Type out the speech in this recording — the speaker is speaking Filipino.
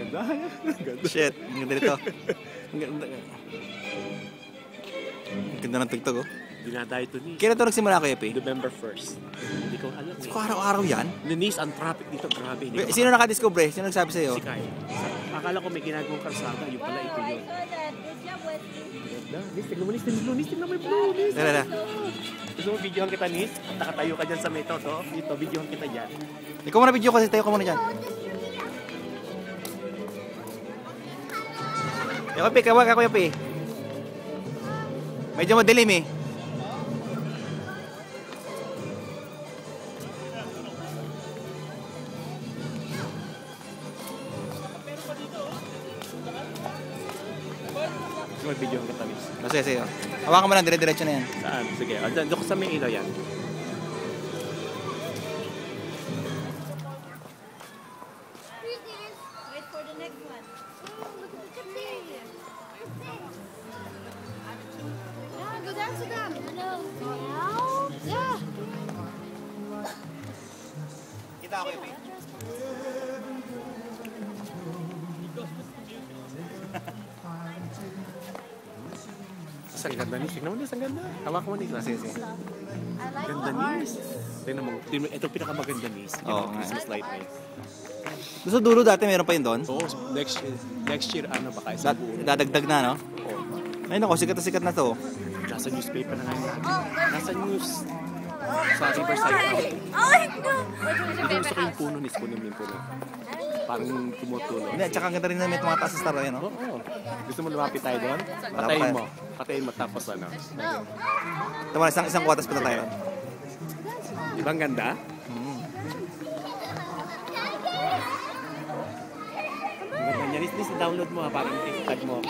ganda. Ganda. Shit, ang ganda nito. Ang ganda. Ang ganda ng tugtog, oh. Dinadayo ito ni. Kailan ito nagsimula, Kuya P? November 1st. Hindi ko alam. So, araw-araw yan? Linis ang traffic dito, grabe. Sino nakadiscover? Sino nagsabi sa'yo? Si Kyle. Akala ko may ginagawang kalsada, yung pala ito yun. Nis, tignan mo, Nis, tignan mo yung blue, Nis. Dala. Gusto mo videohan kita, Nis? Nakatayo ka dyan sa method, oh. Dito, videohan kita dyan. Ikaw muna video kasi tayo ka muna dyan. Kuya P, kawag ka, Kuya P. Medyo madilim eh. Mag-videohan kita, Nis. Sige. Hawakan mo lang, dire-diretso na yan. Saan? Sige, dyan ko sa may ilaw yan. Wait for the next one. Oh, look at the tree. Yeah, go down to them. Hello. Yeah. Kita ako, Kuya P. Ang ganda, Nis. Tignan mo, Nis. Ang ganda. Hawak mo, Nis. Sige. Ganda, Nis. Tignan mo. Ito pinakamaganda, Nis. Oo, Yung Christmas light, Nis. Gusto dulo dati, meron pa yun doon? Oo, next year, ano ba kayo? Sa buo. Dadagdag na, no? Oo. Ayun ako, sikat na to. Nasa newspaper na ngayon natin. Nasa news. Sa Riverside. Oh, no. Hindi gusto ko yung puno, Nis. Kunin mo yung puno. Parang tumutulong. Hindi, tsaka ang ganda rin na may tumataas sa star na yun, no? Oo. Gusto mo lumapit tayo doon? Patayin mo. Patayin mo tapos ano. Tama na, isang kwatas pa na tayo. Ibang ganda? Ang ganda niya. Nis, download mo ha. Parang tag mo.